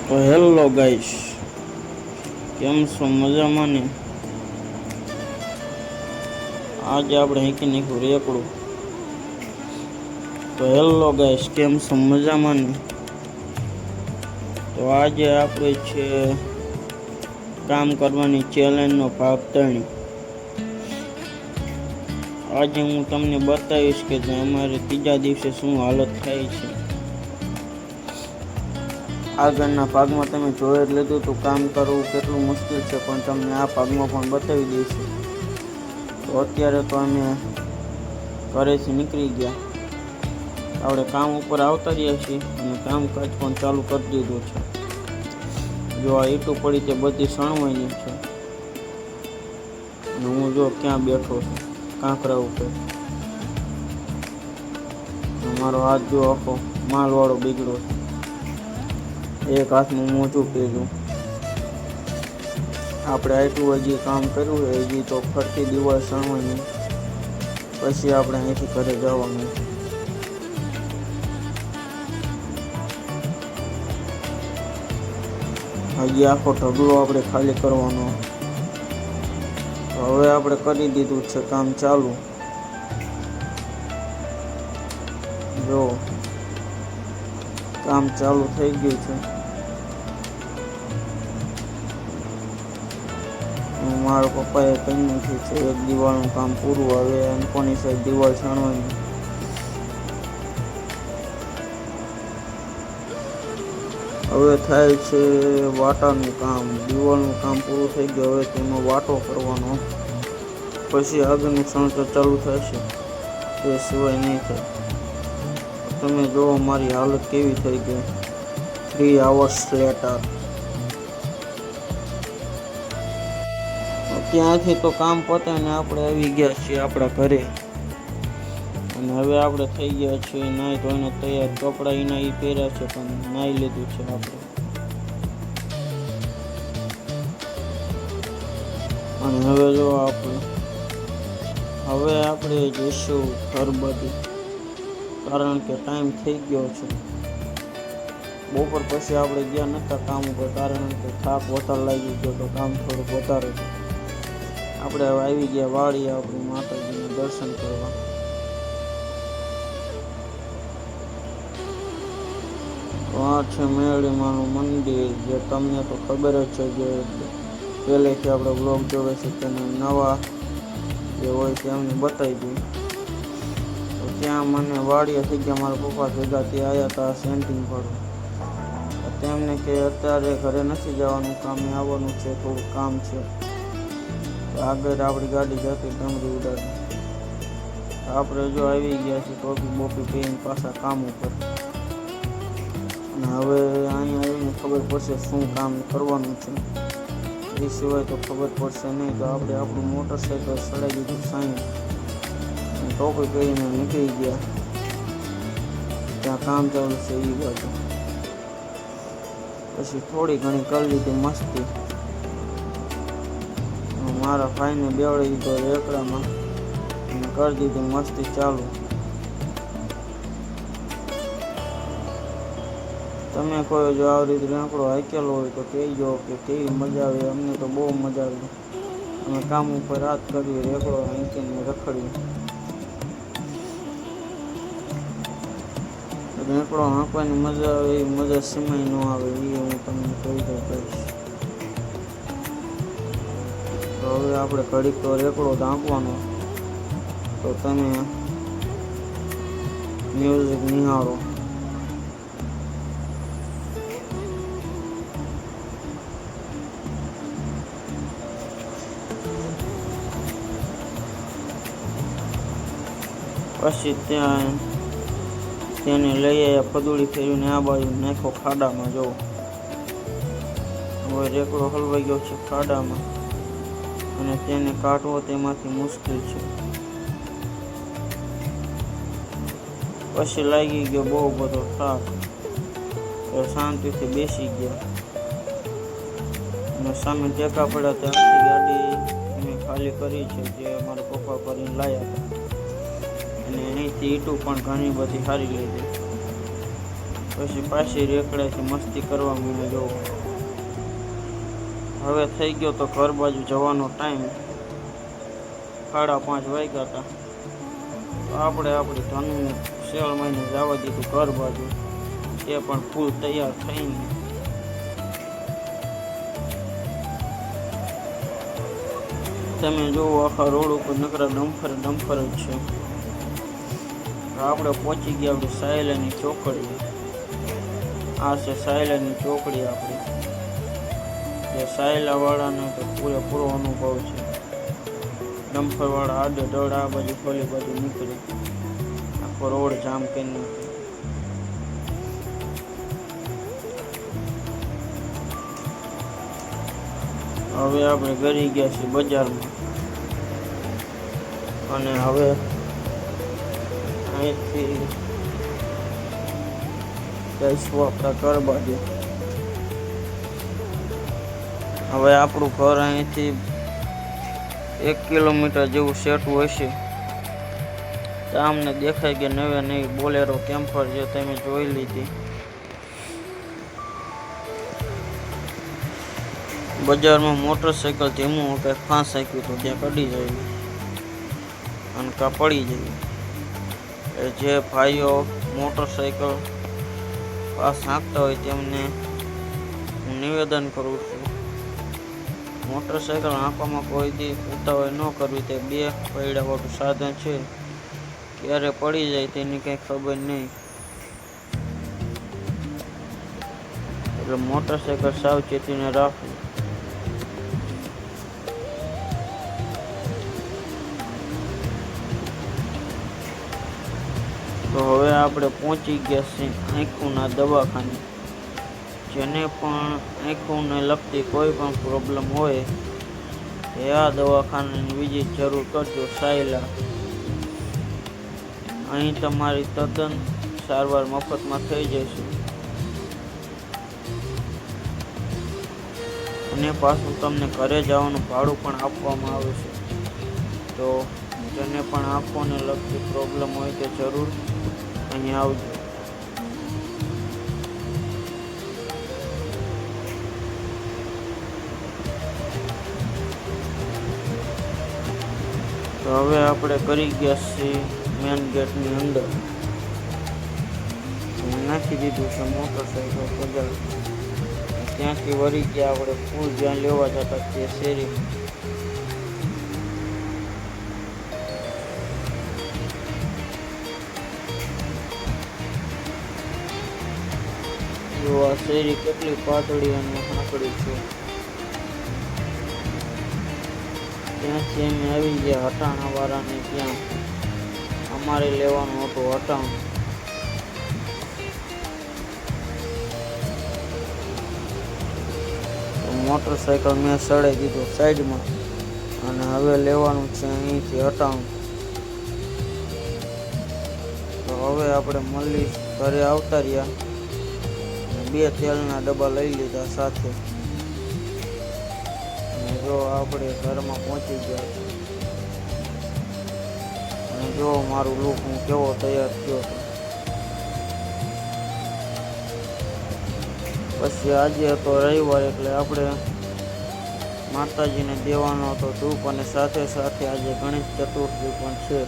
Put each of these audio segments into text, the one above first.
તો hello guys, કેમ છો? મજામાં ને? આજે આપણે હેકી નાખ્યું રેકડું. તો હેલો ગાઈસ, કેમ છો? મજામાં ને? તો આજે આપણે છે કામ કરવાની ચેલેન્જનો ભાગ 3. આજે હું તમને બતાવીશ કે અમારે ત્રીજા દિવસે શું હાલત થાય છે. આગળના ભાગમાં તમે જોઈ જ લીધું તો કામ કરવું કેટલું મુશ્કેલ છે, પણ તમને આ ભાગમાં પણ બતાવી દઈશું. તો અત્યારે તો અમે ઘરેથી નીકળી ગયા, આપણે કામ ઉપર આવતા રહ્યા છીએ અને કામકાજ પણ ચાલુ કરી દીધું છે. જો આ ઈંટો પડી તે બધી સણવાની છે અને હું જો ક્યાં બેઠો છું, કાંકરા ઉપર. મારો હાથ જો આખો માલવાળો બીગડો છે, એક હાથમાં મોજું પહેર્યું. આપણે આટલું હજી કામ કર્યું છે, હજી તો ફરતી દિવાલ સણવાની, પછી આપણે અહીંથી ઘરે જવાનું. હજી આખો ઢગલો આપણે ખાલી કરવાનો. હવે આપણે કરી દીધું છે કામ ચાલુ. જો કામ ચાલુ થઈ ગયું છે. મારા પપ્પાએ કહી નાખ્યું છે એક દિવાલનું કામ પૂરું, હવે કોની સાઈડ દિવાલ છાણવાની. હવે થાય છે વાટાનું કામ. દિવાલનું કામ પૂરું થઈ ગયું, હવે તેમાં વાટો કરવાનો, પછી આગળનું સણતર ચાલુ થશે, તે સિવાય નહીં થાય. તમે જુઓ મારી હાલત કેવી થઈ ગઈ 3 hours લેટર. ત્યાંથી તો કામ પતે ને આપણે આવી ગયા છીએ આપણા ઘરે, અને હવે આપણે થઈ ગયા છીએ નાહી ધોઈને તૈયાર. કપડાં એના એ પહેર્યા છે પણ નાહી લીધું છે આપણે. અને હવે જો આપણે જઈશું ઘર બાજુ, કારણ કે ટાઈમ થઈ ગયો છે. બપોર પછી આપણે ગયા નહોતા કામ ઉપર, કારણ કે થાક વધારે લાગી ગયો તો કામ થોડુંક વધારે છે. આપણે હવે આવી ગયા વાડીએ આપણી માતાજીને દર્શન કરવા. તો આ છે મેળીમાનું મંદિર, જે તમને તો ખબર જ છે, જે પહેલેથી આપણે બ્લોગ જોવે છે તેને નવા જે હોય છે એમને બતાવી દઉં. તો ત્યાં મને વાડીએ થઈ ગયા મારા પપ્પા ભેગા, ત્યાં આવ્યા હતા સેન્ટિંગ ભરવા. તેમને કે અત્યારે ઘરે નથી જવાનું, કામે આવવાનું છે, થોડું કામ છે. આગળ આપણી ગાડી જતી ડમરી ઉડાડી. આપણે જો આવી ગયા છીએ ટોપી બોપી પહેરીને પાછા કામ ઉપર. અને હવે અહીંયા આવીને ખબર પડશે શું કામ કરવાનું છે, એ સિવાય તો ખબર પડશે નહીં. તો આપણે આપણું મોટરસાઇકલ ચડાવી દીધું સાઈન, ટોપી પહેરીને નીકળી ગયા. ત્યાં કામ ચાલુ છે એ બાજુ. પછી થોડી ઘણી કરી લીધી મસ્તી. મારા ભાઈને બેવડી દીધો રેકડામાં અને કરી દીધી મસ્તી ચાલુ. તમે કોઈ જો આવી રીતે રેકડો હાકેલો હોય તો કહેજો કે કેવી મજા આવે. અમને તો બહુ મજા આવી. અમે કામ ઉપર રાત કરી, રેકડો હાંકીને રખડ્યું. રેકડો હાંકવાની મજા આવે એ મજા સિમાઈ ન આવે, એ હું તમને કહી કહીશ. તો હવે આપણે ઘડીક તો રેકડો ઢાંકવાનો, તો તમે મ્યુઝિક નિહાળો. પછી તેને લઈ આવ્યા, પદુડી ફેરવીને આ બાજુ નાખો ખાડામાં. જો હવે રેકડો હલવાઈ ગયો છે ખાડામાં, અને તેને કાઢવો તેમાંથી મુશ્કેલ છે. પછી લાગી ગયો બહુ બધો થાક, તો શાંતિથી બેસી ગયા. અને સામે ટેકા પડ્યા ત્યાં આખી ગાડી મેં ખાલી કરી છે, જે મારા પપ્પા કરીને લાવ્યા હતા. અને અહીંથી ઈંટું પણ ઘણી બધી સારી લીધી. પછી પાછી રેકડેથી મસ્તી કરવા મને જો. હવે થઈ ગયો તો ઘર બાજુ જવાનો ટાઈમ. 5:30 વાગ્યા હતા. તો આપણે આપણી ધનુને શેળ મહિને જવા દીધું ઘર બાજુ. એ પણ ફૂલ તૈયાર થઈને. તમે જોવો આખા રોડ ઉપર નકરા ડમ્ફર જ છે. આપણે પહોંચી ગયા આપણી સાયલાની ચોકડી. આ છે સાયલાની ચોકડી આપણી. જે સાયલાવાળાનો તો પૂરેપૂરો અનુભવ છે. ડમ્ફરવાળા આડે દડ આ બાજુ ખોલી બાજુ નીકળે, આખો રોડ જામ કરી નાખે. હવે આપણે ઘરી ગયા છીએ બજારમાં, અને હવે અહીંથી જઈશું આપણા ઘર બાજુ. હવે આપણું ઘર અહીંથી 1 કિલોમીટર જેવું સેટું હશે. અમને દેખાય કે નવી બોલેરો કેમ્પર જે તમે જોઈ લીધી. બજારમાં મોટરસાઇકલ ધીમું કંઈક ફાંસાક્યું તો ત્યાં કડી જાય અને કાં પડી જાય. જે ભાઈઓ મોટરસાઇકલ પાસ હાંકતા હોય તેમને હું નિવેદન કરું છું, મોટરસાઇકલ હાંકવામાં કોઈ દી ઉતાવળ ન કરવી. તે 2 પૈડાવાળું સાધન છે, ક્યારે પડી જાય તેની કંઈ ખબર નહીં. એટલે મોટરસાઇકલ સાવચેતીને રાખવું. તો હવે આપણે પહોંચી ગયા છીએ આંખોના દવાખાને. જેને પણ આંખોને લગતી કોઈ પણ પ્રોબ્લેમ હોય એ આ દવાખાનાની વિઝિટ જરૂર કરજો. સાયલા, અહીં તમારી તદ્દન સારવાર મફતમાં થઈ જશે. અને પાછું તમને ઘરે જવાનું ભાડું પણ આપવામાં આવે છે. તો જેને પણ આંખોને લગતી પ્રોબ્લેમ હોય તે જરૂર અહીં આવજો. તો હવે આપણે કરી ગયા છીએ મેન ગેટની અંદર. નાખી દીધું છે મોટરસાઇકલ પગાર. ત્યાંથી વળી ગયા આપણે ફૂલ જ્યાં લેવા જતા તે શેરી. જો આ શેરી કેટલી પાતળી અને સાંકડી છે. ત્યાંથી અમે આવી ગયા હટાણા વાળાને ત્યાં. અમારે લેવાનું હતું હટાણું. મોટરસાઇકલ મેં સડાઈ દીધું સાઈડમાં, અને હવે લેવાનું છે અહીંથી હટાણું. તો હવે આપણે મળી ઘરે આવતા રહ્યા. 2 તેલના ડબ્બા લઈ લીધા સાથે. અને જો આપણે ઘરમાં પહોંચી ગયા છે. અને જો મારું લુક હું કેવો તૈયાર થયો હતો. પછી આજે હતો રવિવાર, એટલે આપણે માતાજીને દેવાનો હતો ધૂપ, અને સાથે સાથે આજે ગણેશ ચતુર્થી પણ છે.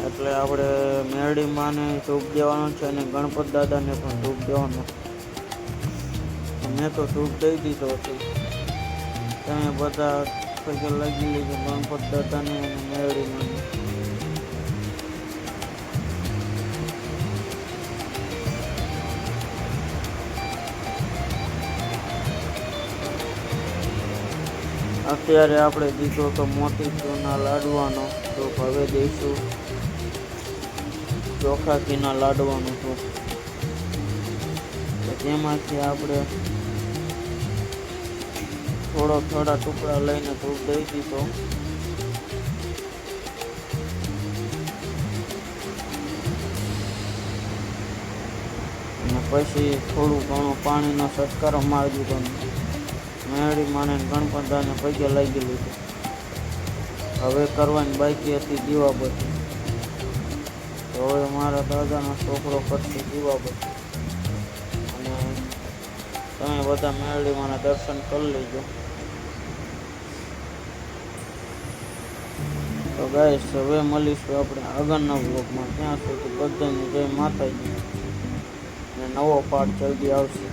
એટલે આપણે મેરડીમાંને ધૂપ દેવાનો છે અને ગણપત દાદાને પણ ધૂપ દેવાનો. મેં તો ધૂપ દઈ દીધો હતો. તમે બધા પગે લાગી લીધું ગણપત દાદાને અને મેરડીમાંને. અત્યારે આપણે દીધો તો મોતીચૂરના લાડવાનો ધૂપ. હવે દઈશું ચોખા ઘીના લાડવાનું ધૂપ. તેમાંથી આપણે થોડા ટુકડા લઈને ધૂપ દઈ દીધો. અને પછી થોડું ઘણું પાણીનો છટકારો મારી દીધો. મેળી માને ગણપતાને પગે લાગી લીધું. હવે કરવાની બાકી હતી દીવાબત્તી. તો હવે મારા દાદાનો છોકરો કરશે દીવાબત્તી અને તમે બધા મેરડીમાંના દર્શન કરી લેજો. તો ગાઈસ હવે મળીશું આપણે આગળના બ્લોગમાં. ત્યાં સુધી બધાને જય માતાજી અને નવો પાઠ જલ્દી આવશે.